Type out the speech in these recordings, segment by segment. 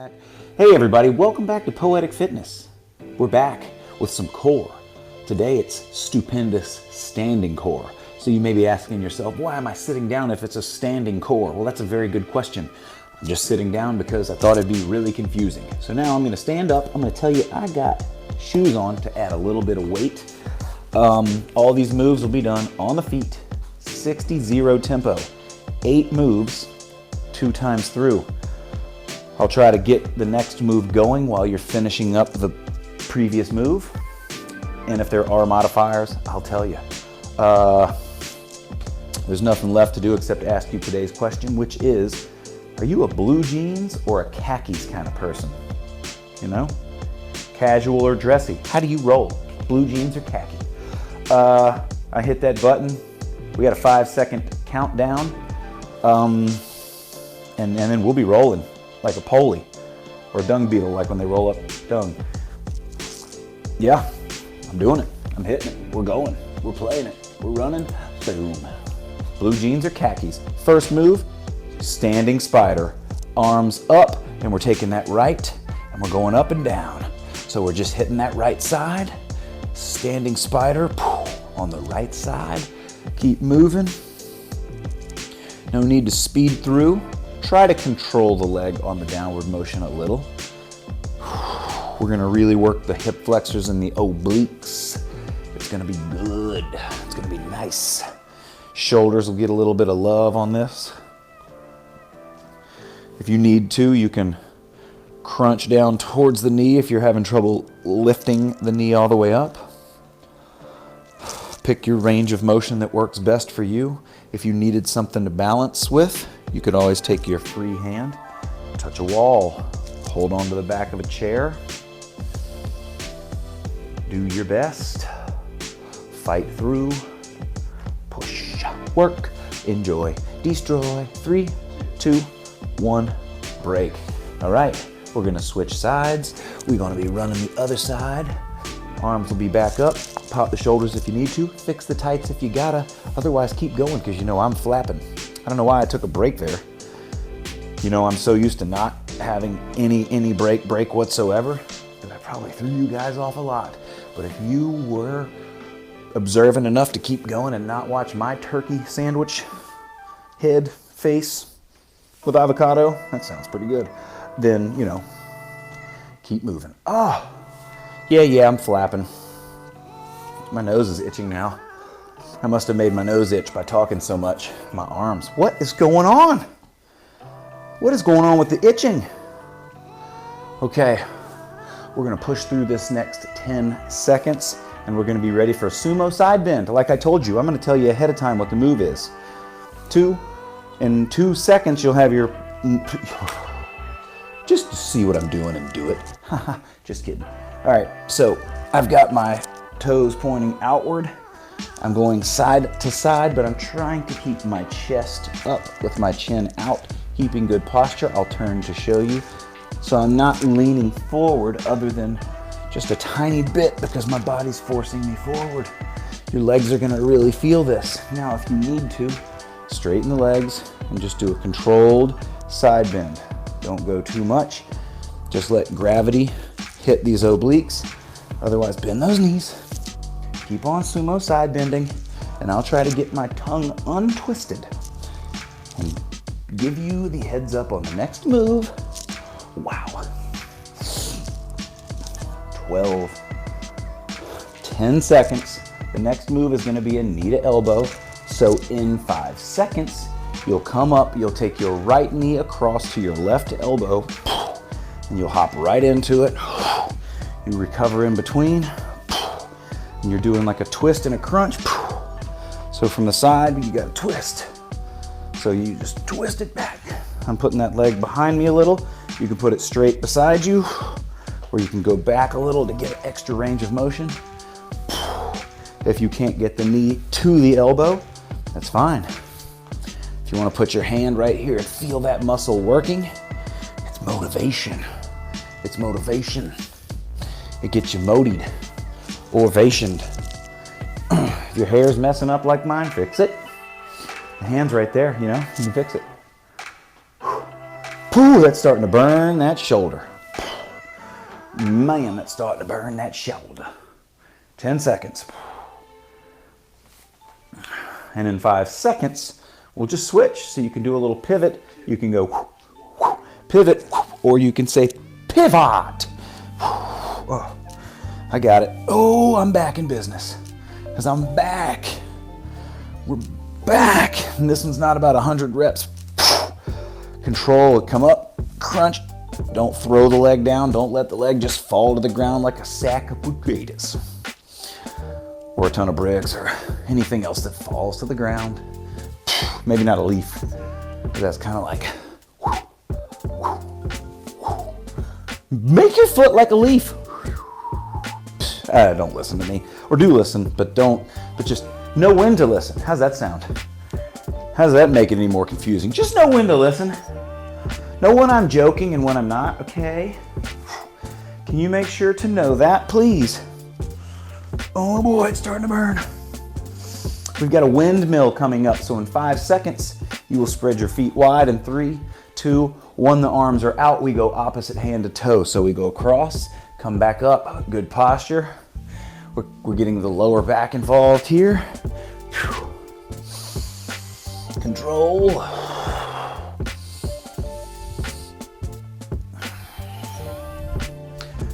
back. Hey everybody, welcome back to Poetic Fitness. We're back with some core. Today it's stupendous standing core. So you may be asking yourself, why am I sitting down if it's a standing core? Well, that's a very good question. I'm just sitting down because I thought it'd be really confusing. So now I'm gonna stand up. I'm gonna tell you I got shoes on to add a little bit of weight. All these moves will be done on the feet, 60-0 tempo, 8 moves, 2 times through. I'll try to get the next move going while you're finishing up the previous move. And if there are modifiers, I'll tell you. There's nothing left to do except ask you today's question, which is, are you a blue jeans or a khakis kind of person? You know? Casual or dressy? How do you roll? Blue jeans or khaki? I hit that button. We got a 5-second countdown. And then we'll be rolling like a pulley or a dung beetle, like when they roll up dung. Yeah, I'm doing it. I'm hitting it. We're going. We're playing it. We're running. Boom. Blue jeans or khakis. First move, standing spider. Arms up, and we're taking that right, and we're going up and down. So we're just hitting that right side. Standing spider on the right side. Keep moving. No need to speed through. Try to control the leg on the downward motion a little. We're gonna really work the hip flexors and the obliques. It's gonna be good. It's gonna be nice. Shoulders will get a little bit of love on this. If you need to, you can crunch down towards the knee if you're having trouble lifting the knee all the way up. Pick your range of motion that works best for you. If you needed something to balance with, you could always take your free hand, touch a wall, hold on to the back of a chair. Do your best. Fight through. Push. Work. Enjoy. Destroy. 3, 2, 1. Break. All right. We're going to switch sides. We're going to be running the other side. Arms will be back up. Pop the shoulders if you need to. Fix the tights if you gotta. Otherwise, keep going because you know I'm flapping. I don't know why I took a break there. You know, I'm so used to not having any break whatsoever that I probably threw you guys off a lot. But if you were observant enough to keep going and not watch my turkey sandwich head face with avocado, that sounds pretty good, then, you know, keep moving. Oh, yeah, I'm flapping. My nose is itching now. I must have made my nose itch by talking so much. My arms. What is going on? What is going on with the itching? Okay, we're gonna push through this next 10 seconds and we're gonna be ready for a sumo side bend. Like I told you, I'm gonna tell you ahead of time what the move is. In 2 seconds, you'll have your, just see what I'm doing and do it. Just kidding. All right, so I've got my toes pointing outward. I'm going side to side, but I'm trying to keep my chest up with my chin out, keeping good posture. I'll turn to show you. So I'm not leaning forward other than just a tiny bit because my body's forcing me forward. Your legs are gonna really feel this. Now, if you need to, straighten the legs and just do a controlled side bend. Don't go too much. Just let gravity hit these obliques. Otherwise, bend those knees. Keep on sumo side bending, and I'll try to get my tongue untwisted and give you the heads up on the next move. Wow. 12, 10 seconds. The next move is gonna be a knee to elbow. So in 5 seconds, you'll come up, you'll take your right knee across to your left elbow, and you'll hop right into it. You recover in between. And you're doing like a twist and a crunch. So from the side, you got to twist. So you just twist it back. I'm putting that leg behind me a little. You can put it straight beside you, or you can go back a little to get extra range of motion. If you can't get the knee to the elbow, that's fine. If you want to put your hand right here and feel that muscle working, it's motivation. It's motivation. It gets you motied. Ovationed. If your hair's messing up like mine, fix it. The hand's right there, you know, you can fix it. Pooh, that's starting to burn that shoulder. Man, that's starting to burn that shoulder. 10 seconds. And in 5 seconds, we'll just switch. So you can do a little pivot. You can go pivot, or you can say pivot. Oh, I got it. Oh, I'm back in business. Because I'm back. We're back. And this one's not about 100 reps. Control it. Come up. Crunch. Don't throw the leg down. Don't let the leg just fall to the ground like a sack of potatoes. Or a ton of bricks or anything else that falls to the ground. Maybe not a leaf. But that's kind of like... Make your foot like a leaf. Don't listen to me. Or do listen, but don't. But just know when to listen. How's that sound? How does that make it any more confusing? Just know when to listen. Know when I'm joking and when I'm not, okay? Can you make sure to know that, please? Oh boy, it's starting to burn. We've got a windmill coming up, so in 5 seconds, you will spread your feet wide. In 3, 2, 1, the arms are out. We go opposite hand to toe. So we go across, come back up, good posture. We're getting the lower back involved here. Control.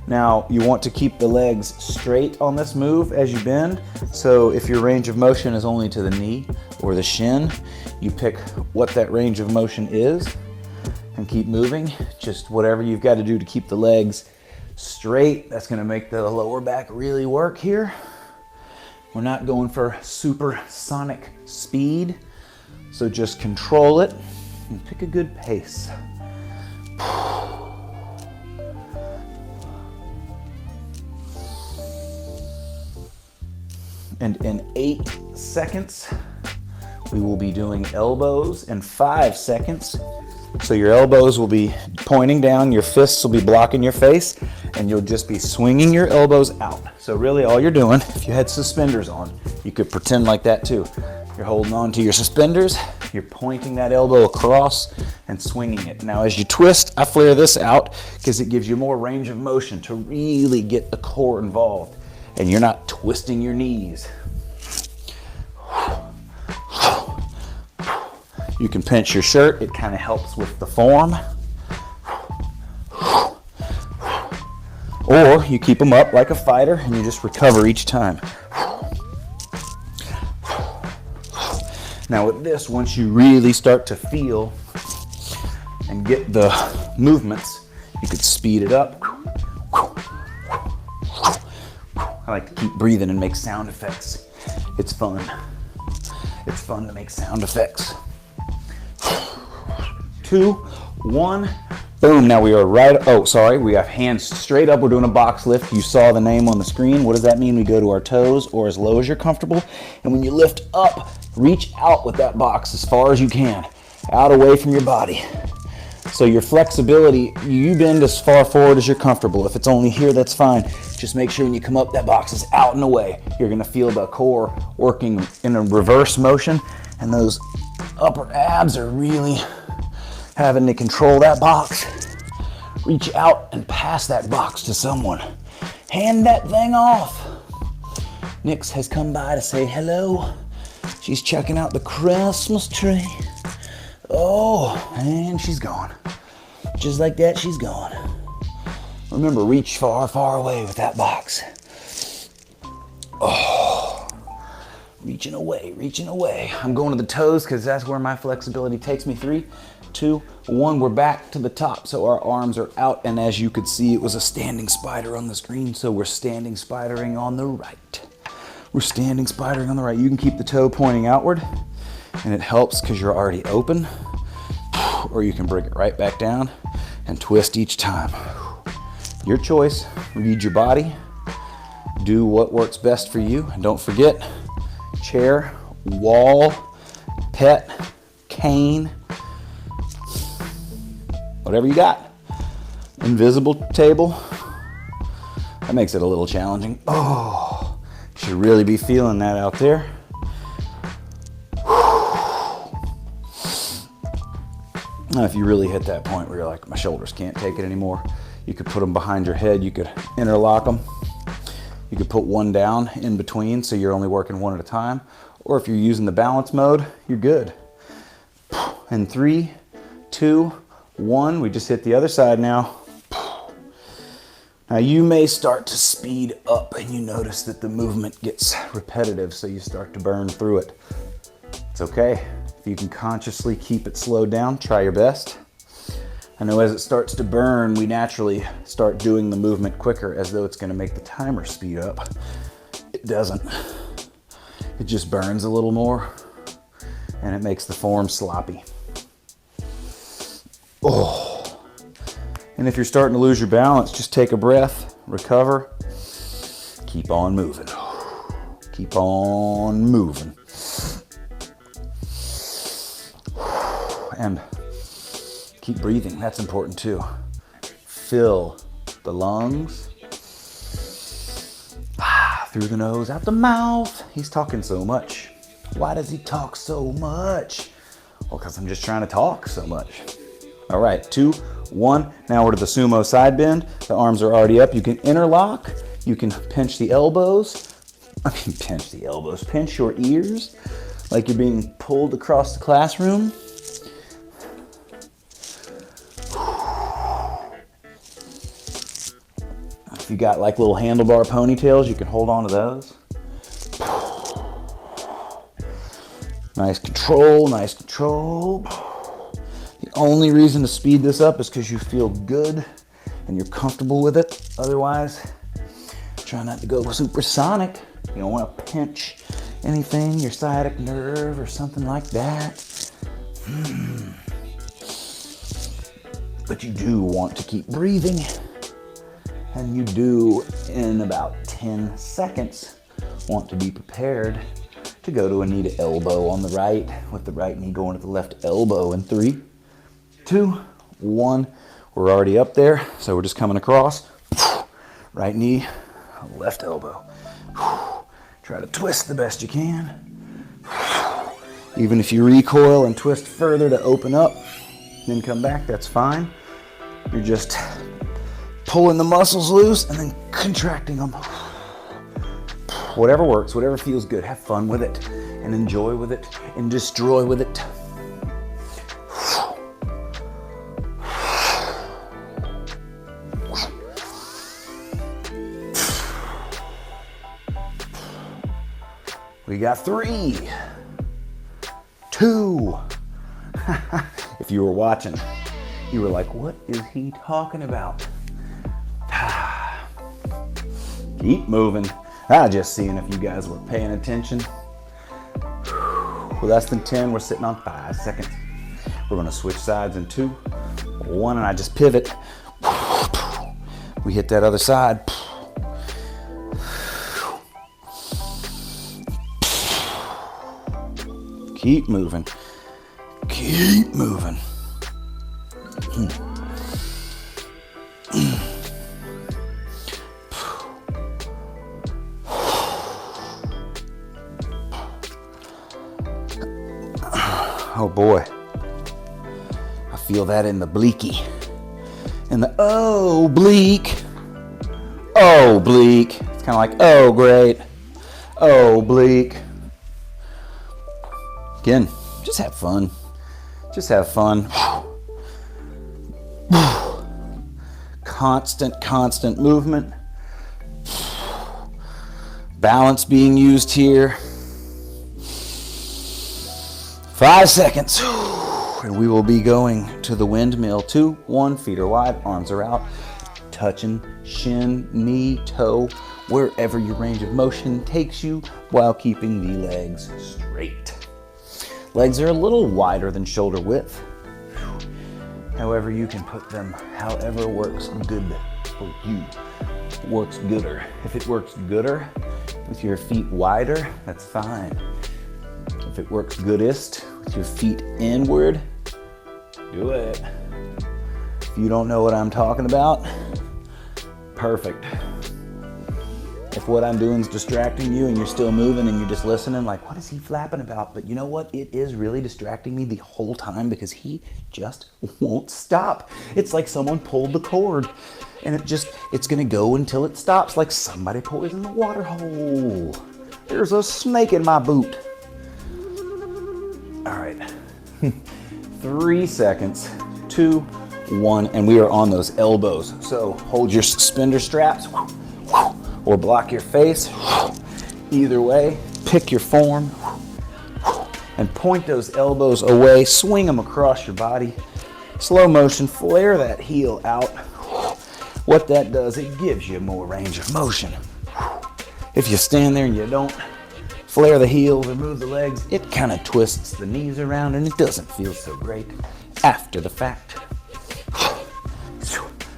Now, you want to keep the legs straight on this move as you bend. So if your range of motion is only to the knee or the shin, you pick what that range of motion is and keep moving. Just whatever you've got to do to keep the legs straight. That's going to make the lower back really work here. We're not going for supersonic speed, so just control it and pick a good pace. And in 8 seconds, we will be doing elbows. In 5 seconds, so your elbows will be pointing down, your fists will be blocking your face, and you'll just be swinging your elbows out. So really all you're doing, if you had suspenders on, you could pretend like that too. You're holding on to your suspenders, you're pointing that elbow across and swinging it. Now as you twist, I flare this out because it gives you more range of motion to really get the core involved. And you're not twisting your knees. You can pinch your shirt. It kind of helps with the form. Or you keep them up like a fighter and you just recover each time. Now with this, once you really start to feel and get the movements, you could speed it up. I like to keep breathing and make sound effects. It's fun. It's fun to make sound effects. 2, 1, boom. Now we are we have hands straight up. We're doing a box lift. You saw the name on the screen. What does that mean? We go to our toes or as low as you're comfortable. And when you lift up, reach out with that box as far as you can, out away from your body. So your flexibility, you bend as far forward as you're comfortable. If it's only here, that's fine. Just make sure when you come up, that box is out and away. You're gonna feel the core working in a reverse motion, and those upper abs are really having to control that box. Reach out and pass that box to someone. Hand that thing off. Nix has come by to say hello. She's checking out the Christmas tree. Oh, and she's gone. Just like that, she's gone. Remember, reach far, far away with that box. Oh, reaching away, reaching away. I'm going to the toes because that's where my flexibility takes me. 3, 2, 1, we're back to the top. So our arms are out, and as you could see, it was a standing spider on the screen, so we're standing spidering on the right. We're standing spidering on the right. You can keep the toe pointing outward, and it helps because you're already open, or you can bring it right back down and twist each time. Your choice. Read your body. Do what works best for you. And don't forget, chair, wall, pet, cane, whatever you got. Invisible table. That makes it a little challenging. Oh, you should really be feeling that out there. Now, if you really hit that point where you're like, my shoulders can't take it anymore, you could put them behind your head. You could interlock them. You could put one down in between so you're only working one at a time. Or if you're using the balance mode, you're good. And 3, 2, 1. We just hit the other side now. Now you may start to speed up and you notice that the movement gets repetitive, so you start to burn through it. It's okay. If you can consciously keep it slowed down, try your best. I know as it starts to burn, we naturally start doing the movement quicker as though it's going to make the timer speed up. It doesn't. It just burns a little more and it makes the form sloppy. Oh. And if you're starting to lose your balance, just take a breath, recover, keep on moving. Keep on moving. And keep breathing, that's important too. Fill the lungs. Through the nose, out the mouth. He's talking so much. Why does he talk so much? Well, because I'm just trying to talk so much. All right, 2, 1. Now we're to the sumo side bend. The arms are already up. You can interlock. You can pinch the elbows. Pinch your ears like you're being pulled across the classroom. If you got like little handlebar ponytails, you can hold on to those. Nice control, nice control. The only reason to speed this up is because you feel good and you're comfortable with it. Otherwise, try not to go supersonic. You don't want to pinch anything, your sciatic nerve or something like that. But you do want to keep breathing. And you do, in about 10 seconds, want to be prepared to go to a knee to elbow on the right, with the right knee going to the left elbow in 3, 2, 1. We're already up there, so we're just coming across. Right knee, left elbow. Try to twist the best you can. Even if you recoil and twist further to open up, then come back, that's fine. You're just pulling the muscles loose and then contracting them. Whatever works, whatever feels good. Have fun with it and enjoy with it and destroy with it. We got 3, 2. If you were watching, you were like, what is he talking about? Keep moving. Just seeing if you guys were paying attention. With less than 10, we're sitting on 5 seconds. We're gonna switch sides in 2, 1, and I just pivot. We hit that other side. Keep moving. Keep moving. Oh boy, I feel that in the bleaky. In the oblique. Oblique. It's kind of like, oh great. Oblique. Again, just have fun. Just have fun. Constant movement. Balance being used here. 5 seconds. And we will be going to the windmill. 2, 1, feet are wide, arms are out. Touching shin, knee, toe, wherever your range of motion takes you while keeping the legs straight. Legs are a little wider than shoulder width. However, you can put them however works good for you. Works gooder. If it works gooder with your feet wider, that's fine. If it works goodest with your feet inward, do it. If you don't know what I'm talking about, perfect. if what I'm doing is distracting you and you're still moving and you're just listening, like, what is he flapping about? But you know what? It is really distracting me the whole time because he just won't stop. It's like someone pulled the cord and it's gonna go until it stops, like somebody poisoned the water hole. There's a snake in my boot. All right, 3 seconds, 2, 1, and we are on those elbows. So hold your suspender straps or block your face. Either way, pick your form and point those elbows away, swing them across your body. Slow motion, flare that heel out. What that does, it gives you more range of motion. If you stand there and you don't flare the heels or move the legs, it kind of twists the knees around and it doesn't feel so great after the fact.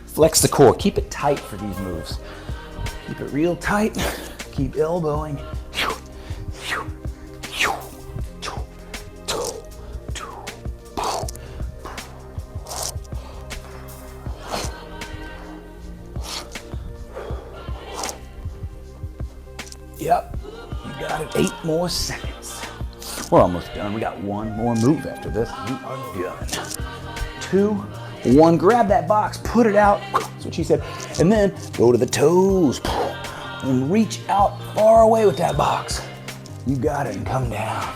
Flex the core, keep it tight for these moves. Keep it real tight, keep elbowing. Yep, you got it. 8 more seconds. We're almost done. We got 1 more move after this. We are done. 2, 1, grab that box, put it out. That's what she said. And then go to the toes and reach out far away with that box. You got it, and come down.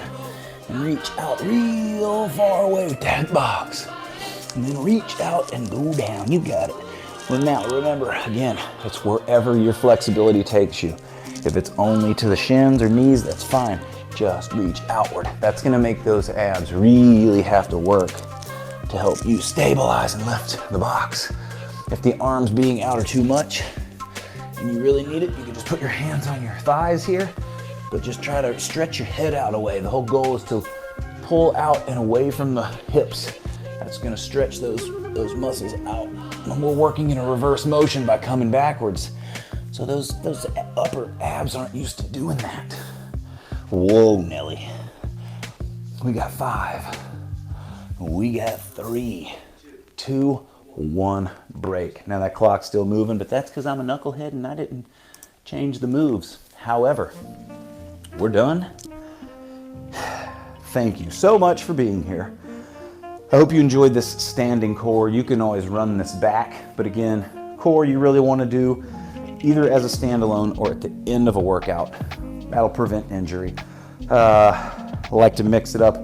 And reach out real far away with that box. And then reach out and go down. You got it. Well, now remember, again, it's wherever your flexibility takes you. If it's only to the shins or knees, that's fine. Just reach outward. That's gonna make those abs really have to work to help you stabilize and lift the box. If the arms being out are too much and you really need it, you can just put your hands on your thighs here, but just try to stretch your head out away. The whole goal is to pull out and away from the hips. That's gonna stretch those muscles out. And we're working in a reverse motion by coming backwards. So those upper abs aren't used to doing that. Whoa, Nelly. We got 5. We got 3, 2, 1, break. Now that clock's still moving, but that's because I'm a knucklehead and I didn't change the moves. However, we're done. Thank you so much for being here. I hope you enjoyed this standing core. You can always run this back, but again, core you really want to do either as a standalone or at the end of a workout. That'll prevent injury. I like to mix it up.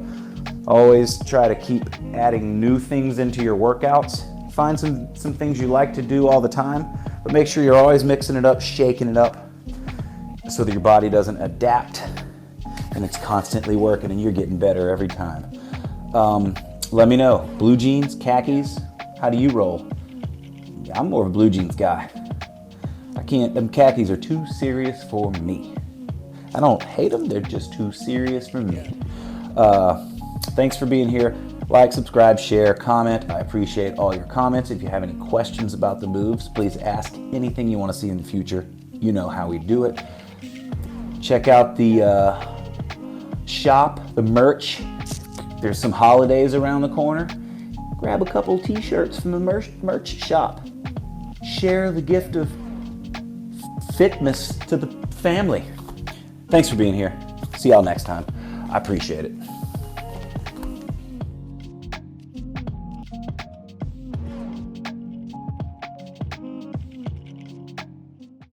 Always try to keep adding new things into your workouts. Find some things you like to do all the time, but make sure you're always mixing it up, shaking it up, so that your body doesn't adapt and it's constantly working and you're getting better every time. Let me know. Blue jeans, khakis, how do you roll? I'm more of a blue jeans guy. Them khakis are too serious for me. I don't hate them, they're just too serious for me. Thanks for being here. Like, subscribe, share, comment. I appreciate all your comments. If you have any questions about the moves, please ask anything you want to see in the future. You know how we do it. Check out the shop, the merch. There's some holidays around the corner. Grab a couple t-shirts from the merch shop. Share the gift of fitness to the family. Thanks for being here. See y'all next time. I appreciate it.